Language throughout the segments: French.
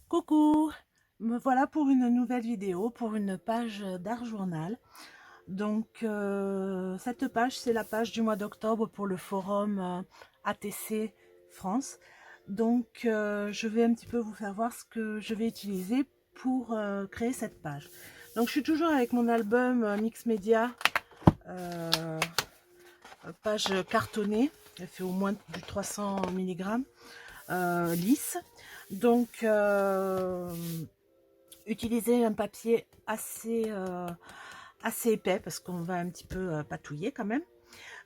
Coucou, me voilà pour une nouvelle vidéo, pour une page d'Art Journal. Donc cette page, c'est la page du mois d'octobre pour le forum ATC France. Donc je vais un petit peu vous faire voir ce que je vais utiliser pour créer cette page. Donc je suis toujours avec mon album Mix Media, euh, page cartonnée. Elle fait au moins du 300 mg lisse. Donc utiliser un papier assez épais parce qu'on va un petit peu patouiller quand même.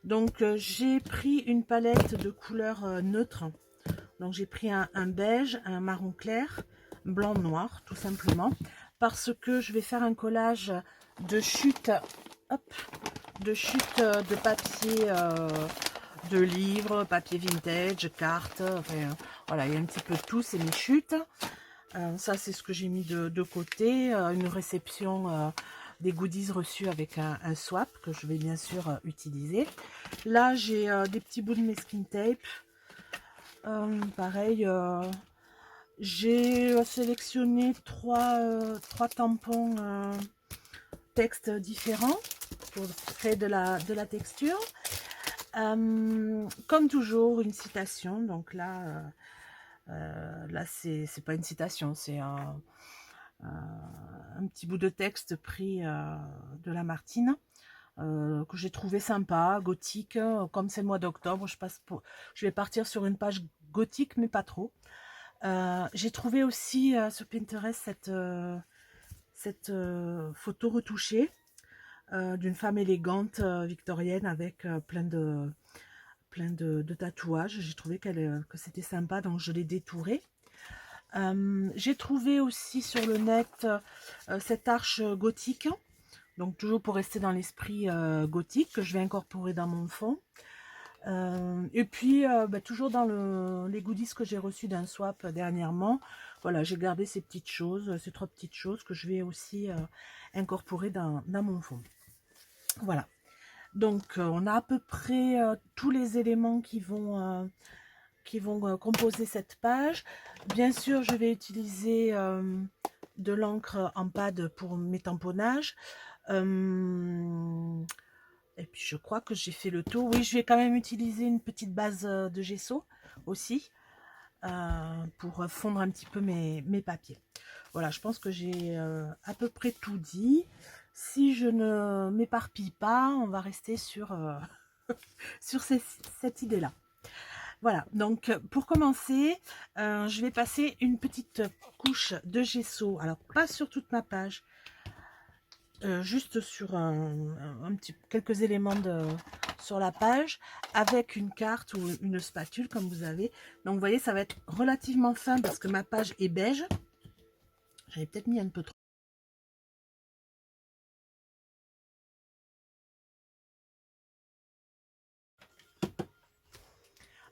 Donc j'ai pris une palette de couleurs neutres. Donc j'ai pris un beige, un marron clair, blanc, noir tout simplement, parce que je vais faire un collage de chutes, hop, de chutes de papier, de livres, papier vintage, cartes, enfin, voilà, il y a un petit peu de tout, c'est mes chutes. Ça, c'est ce que j'ai mis de côté. Une réception des goodies reçus avec un swap que je vais bien sûr utiliser. Là, j'ai des petits bouts de masking tape. Pareil, j'ai sélectionné trois tampons textes différents pour créer de la texture. Comme toujours, une citation. Donc là c'est pas une citation, c'est un petit bout de texte pris de Lamartine que j'ai trouvé sympa, gothique. Comme c'est le mois d'octobre, je vais partir sur une page gothique, mais pas trop. J'ai trouvé aussi sur Pinterest cette photo retouchée d'une femme élégante victorienne avec plein de tatouages. J'ai trouvé que c'était sympa, donc je l'ai détourée. J'ai trouvé aussi sur le net cette arche gothique, donc toujours pour rester dans l'esprit gothique, que je vais incorporer dans mon fond. Et puis toujours dans les goodies que j'ai reçus d'un swap dernièrement, voilà, j'ai gardé ces petites choses, ces trois petites choses que je vais aussi incorporer dans mon fond. Voilà, donc on a à peu près tous les éléments qui vont composer cette page. Bien sûr, je vais utiliser de l'encre en pad pour mes tamponnages. Et puis, je crois que j'ai fait le tour. Oui, je vais quand même utiliser une petite base de gesso aussi pour fondre un petit peu mes papiers. Voilà, je pense que j'ai à peu près tout dit. Si je ne m'éparpille pas, on va rester sur cette idée-là. Voilà, donc pour commencer, je vais passer une petite couche de gesso. Alors, pas sur toute ma page, juste sur quelques éléments sur la page, avec une carte ou une spatule, comme vous avez. Donc, vous voyez, ça va être relativement fin parce que ma page est beige. J'avais peut-être mis un peu trop.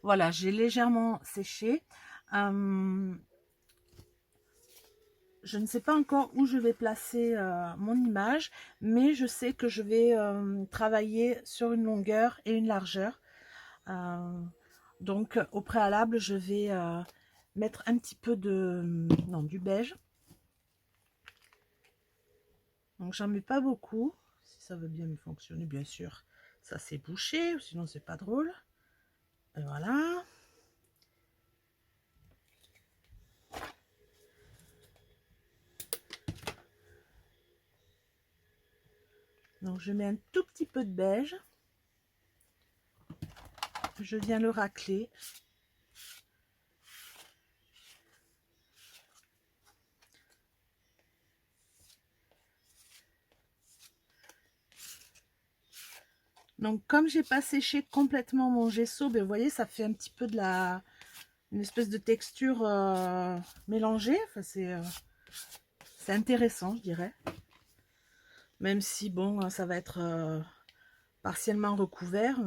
Voilà, j'ai légèrement séché. Je ne sais pas encore où je vais placer mon image, mais je sais que je vais travailler sur une longueur et une largeur. Euh, donc au préalable, je vais mettre un petit peu non, du beige. Donc j'en mets pas beaucoup, si ça veut bien me fonctionner, bien sûr. Ça c'est bouché, sinon c'est pas drôle. Et voilà. Donc je mets un tout petit peu de beige. Je viens le racler. Donc comme j'ai pas séché complètement mon gesso, ben, vous voyez, ça fait un petit peu une espèce de texture mélangée. Enfin, c'est intéressant, je dirais. Même si, bon, ça va être partiellement recouvert.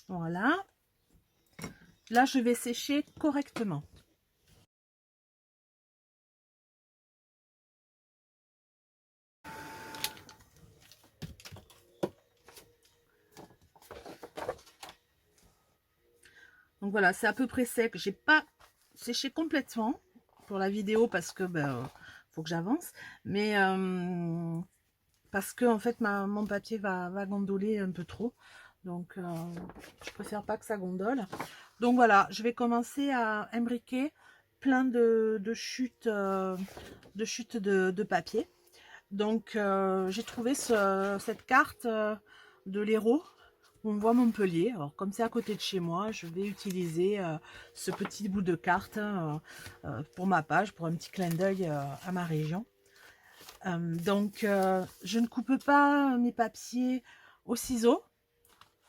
Voilà. Là, je vais sécher correctement. Donc voilà, c'est à peu près sec. J'ai pas séché complètement pour la vidéo parce que faut que j'avance. Mais parce que en fait mon papier va gondoler un peu trop. Donc je préfère pas que ça gondole. Donc voilà, je vais commencer à imbriquer plein de chutes de papier. Donc j'ai trouvé cette carte de l'Hérault. On voit Montpellier. Alors comme c'est à côté de chez moi, je vais utiliser ce petit bout de carte pour ma page, pour un petit clin d'œil à ma région. Donc je ne coupe pas mes papiers au ciseau.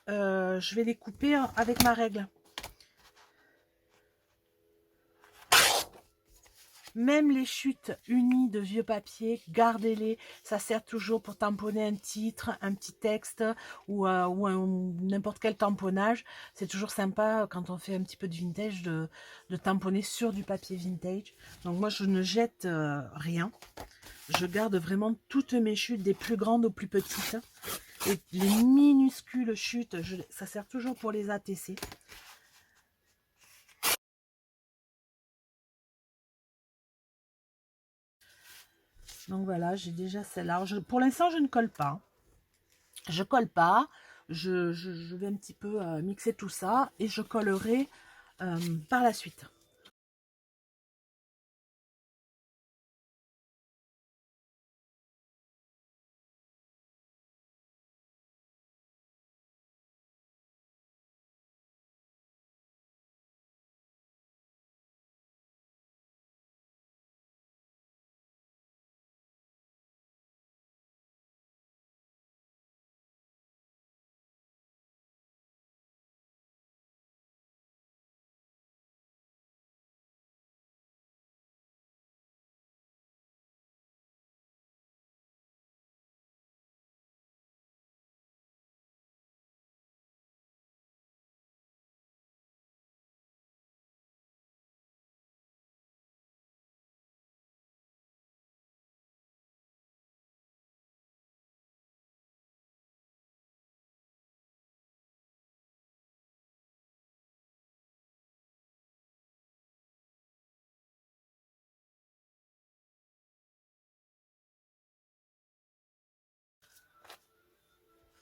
Je vais les couper avec ma règle. Même les chutes unies de vieux papier, gardez-les. Ça sert toujours pour tamponner un titre, un petit texte ou n'importe quel tamponnage. C'est toujours sympa quand on fait un petit peu de vintage de tamponner sur du papier vintage. Donc moi, je ne jette rien. Je garde vraiment toutes mes chutes, des plus grandes aux plus petites. Et les minuscules chutes, ça sert toujours pour les ATC. Donc voilà, j'ai déjà celle-là. Pour l'instant, je ne colle pas. Je colle pas. Je vais un petit peu mixer tout ça et je collerai par la suite.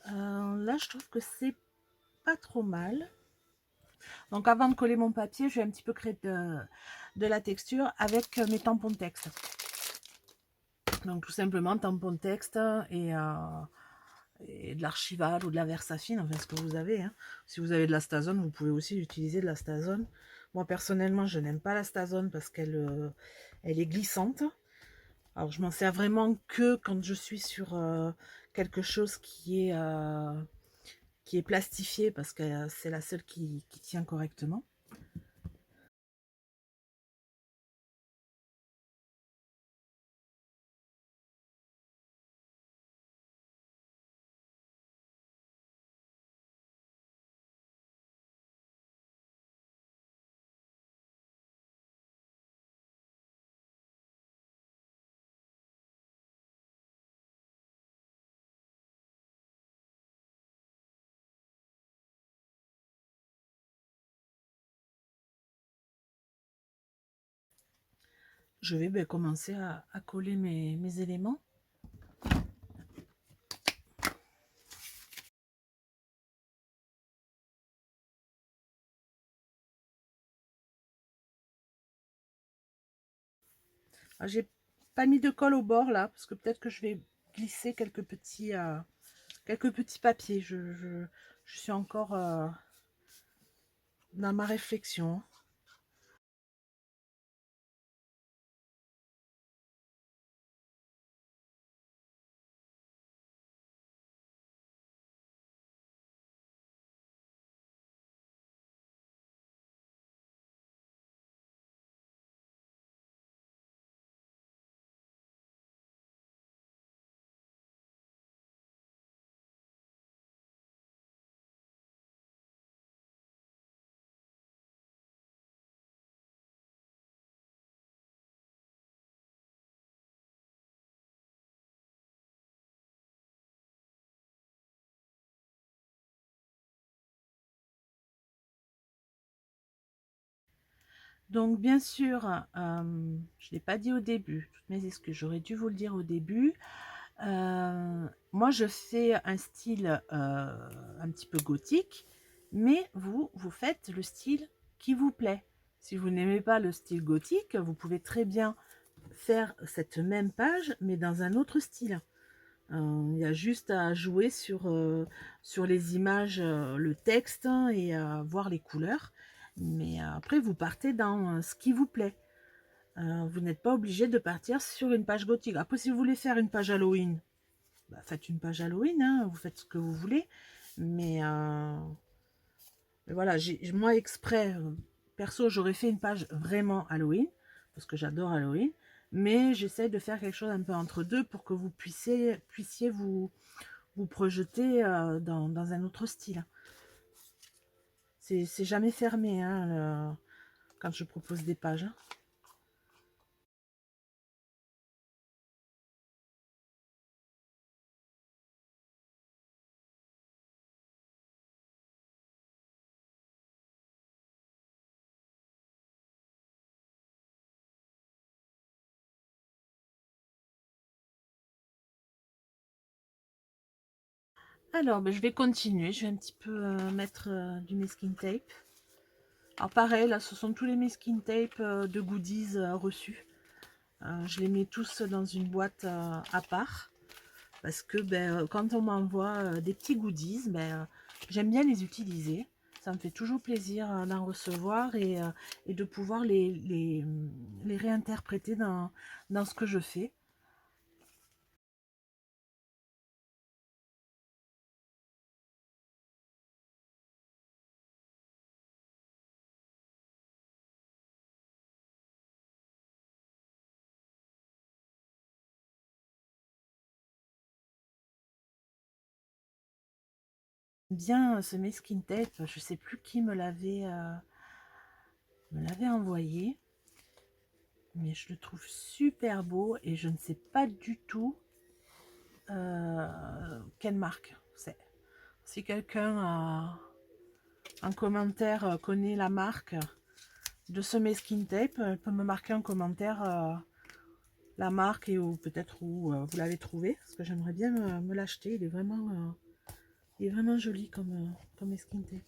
Là, je trouve que c'est pas trop mal. Donc avant de coller mon papier, je vais un petit peu créer de la texture avec mes tampons de texte. Donc tout simplement tampon de texte et de l'archival ou de la versafine, enfin ce que vous avez. Hein. Si vous avez de la stazone, vous pouvez aussi utiliser de la stazone. Moi personnellement, je n'aime pas la stazone parce qu'elle elle est glissante. Alors je m'en sers vraiment que quand je suis sur quelque chose qui est plastifié parce que c'est la seule qui tient correctement. Je vais commencer à coller mes éléments. J'ai pas mis de colle au bord là, parce que peut-être que je vais glisser quelques petits papiers. Je suis encore dans ma réflexion. Donc bien sûr, je ne l'ai pas dit au début, toutes mes excuses, j'aurais dû vous le dire au début. Moi je fais un style un petit peu gothique, mais vous faites le style qui vous plaît. Si vous n'aimez pas le style gothique, vous pouvez très bien faire cette même page, mais dans un autre style. Il y a juste à jouer sur les images, le texte, hein, et voir les couleurs. Mais après, vous partez dans ce qui vous plaît. Vous n'êtes pas obligé de partir sur une page gothique. Après, si vous voulez faire une page Halloween, bah, faites une page Halloween, hein, vous faites ce que vous voulez. Mais, mais voilà, moi exprès, perso, j'aurais fait une page vraiment Halloween, parce que j'adore Halloween. Mais j'essaie de faire quelque chose un peu entre deux pour que vous puissiez vous projeter dans un autre style. C'est jamais fermé, hein, quand je propose des pages, hein. Alors, ben, je vais continuer. Je vais un petit peu mettre du masking tape. Alors pareil, là, ce sont tous les masking tape de goodies reçus. Je les mets tous dans une boîte à part. Parce que ben, quand on m'envoie des petits goodies, ben, j'aime bien les utiliser. Ça me fait toujours plaisir d'en recevoir et de pouvoir les réinterpréter dans ce que je fais. Bien ce masking tape, je sais plus qui me l'avait envoyé, mais je le trouve super beau et je ne sais pas du tout quelle marque c'est. Si quelqu'un en commentaire connaît la marque de ce masking tape, peut me marquer en commentaire la marque et ou peut-être où vous l'avez trouvé, parce que j'aimerais bien me l'acheter. Il est vraiment joli comme masking tape.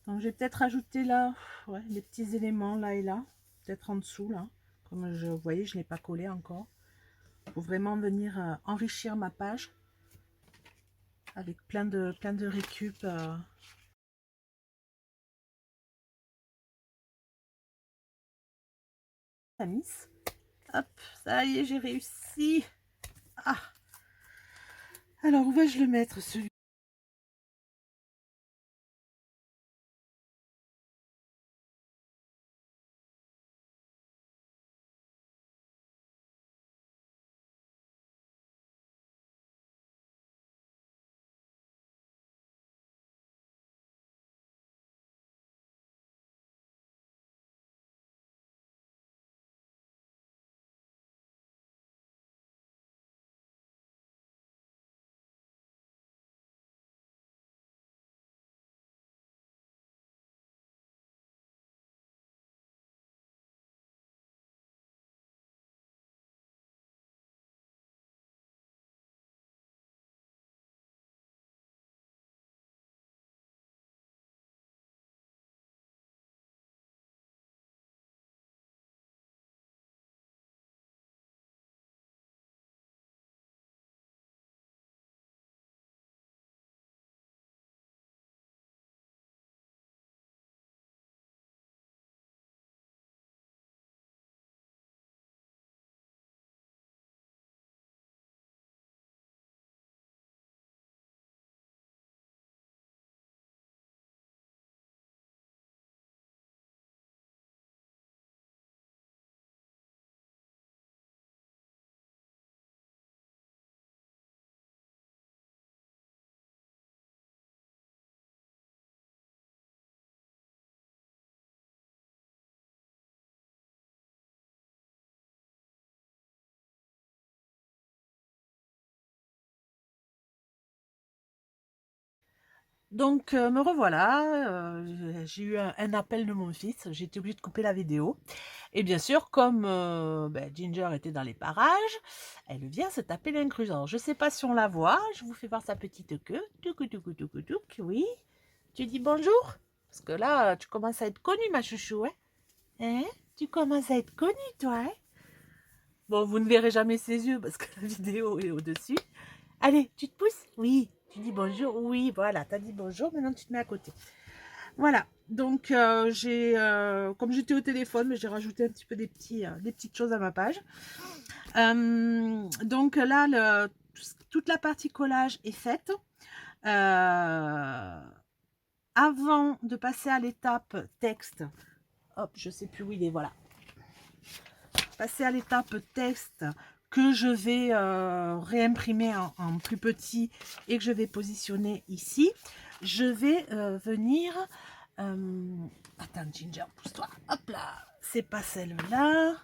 Donc je vais peut-être rajouter là, ouais, les petits éléments là et là, peut-être en dessous là. Comme je vous voyez, je ne l'ai pas collé encore. Pour vraiment venir enrichir ma page avec plein de récup. Tamis. Hop, ça y est, j'ai réussi. Ah, alors où vais-je le mettre celui Donc, me revoilà, j'ai eu un appel de mon fils, j'ai été obligée de couper la vidéo et bien sûr, comme, Ginger était dans les parages, elle vient se taper l'incluse. Alors je sais pas si on la voit, je vous fais voir sa petite queue. Toucou, toucou, toucou, touc, oui. Tu dis bonjour? Parce que là, tu commences à être connue, ma chouchou, hein? Hein? Tu commences à être connue, toi, hein? Bon, vous ne verrez jamais ses yeux parce que la vidéo est au-dessus. Allez, tu te pousses? Oui. Tu dis bonjour? Oui, voilà, t'as dit bonjour, maintenant tu te mets à côté. Voilà, donc comme j'étais au téléphone, j'ai rajouté un petit peu des petites choses à ma page. Donc là, toute la partie collage est faite. Avant de passer à l'étape texte, hop, je sais plus où il est, voilà. Passer à l'étape texte que je vais réimprimer en plus petit et que je vais positionner ici. Je vais venir... attends, Ginger, pousse-toi. Hop là. C'est pas celle-là.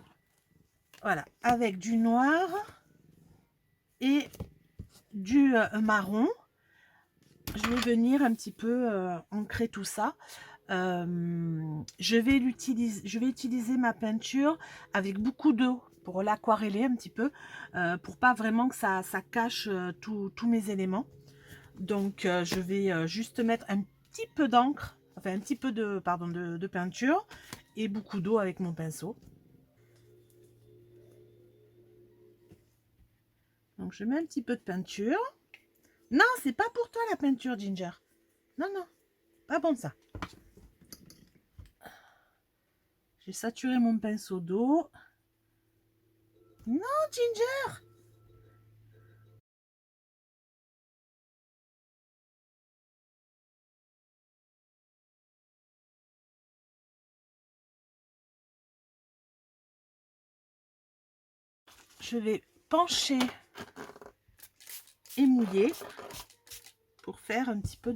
Voilà, avec du noir et du marron. Je vais venir un petit peu ancrer tout ça. Je vais utiliser ma peinture avec beaucoup d'eau pour l'aquareller un petit peu, pour pas vraiment que ça cache tous mes éléments. Donc je vais juste mettre un petit peu d'encre, enfin un petit peu de peinture et beaucoup d'eau avec mon pinceau. Donc je mets un petit peu de peinture. Non, c'est pas pour toi la peinture, Ginger. Non, non, pas bon ça. J'ai saturé mon pinceau d'eau. Non, Ginger! Je vais pencher et mouiller pour faire un petit peu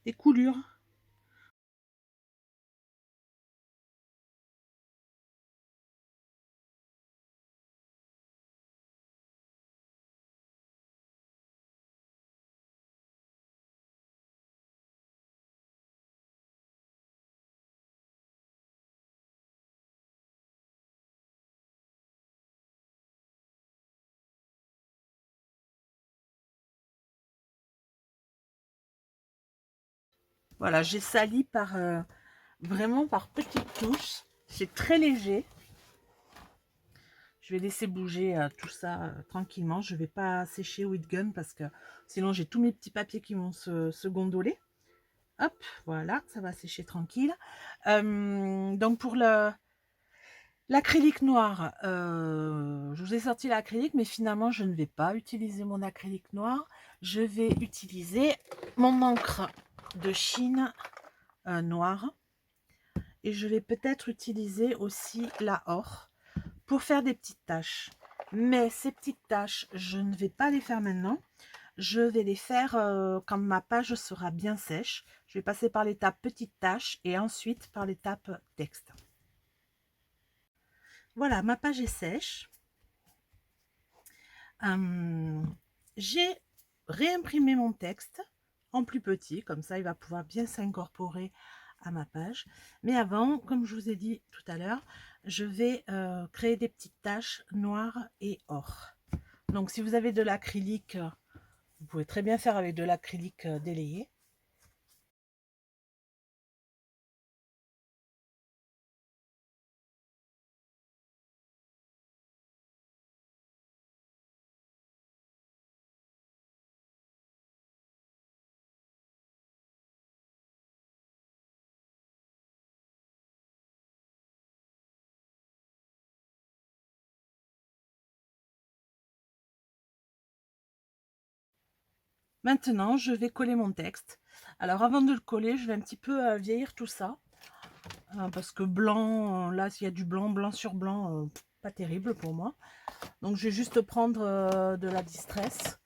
des coulures. Voilà, j'ai sali vraiment par petites touches. C'est très léger. Je vais laisser bouger tout ça tranquillement. Je ne vais pas sécher with gun parce que sinon j'ai tous mes petits papiers qui vont se gondoler. Hop, voilà, ça va sécher tranquille. Donc pour l'acrylique noir, je vous ai sorti l'acrylique, mais finalement je ne vais pas utiliser mon acrylique noir. Je vais utiliser mon encre de Chine noire. Et je vais peut-être utiliser aussi la or pour faire des petites taches. Mais ces petites taches, je ne vais pas les faire maintenant. Je vais les faire quand ma page sera bien sèche. Je vais passer par l'étape petite tâche et ensuite par l'étape texte. Voilà, ma page est sèche. J'ai réimprimé mon texte en plus petit, comme ça il va pouvoir bien s'incorporer à ma page. Mais avant, comme je vous ai dit tout à l'heure, je vais créer des petites taches noires et or. Donc si vous avez de l'acrylique, vous pouvez très bien faire avec de l'acrylique délayé. Maintenant, je vais coller mon texte. Alors avant de le coller, je vais un petit peu vieillir tout ça. Parce que blanc, là, s'il y a du blanc, blanc sur blanc, pas terrible pour moi. Donc je vais juste prendre de la distress.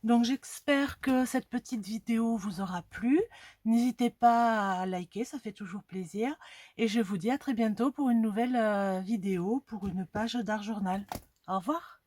Donc j'espère que cette petite vidéo vous aura plu. N'hésitez pas à liker, ça fait toujours plaisir. Et je vous dis à très bientôt pour une nouvelle vidéo, pour une page d'Art Journal. Au revoir.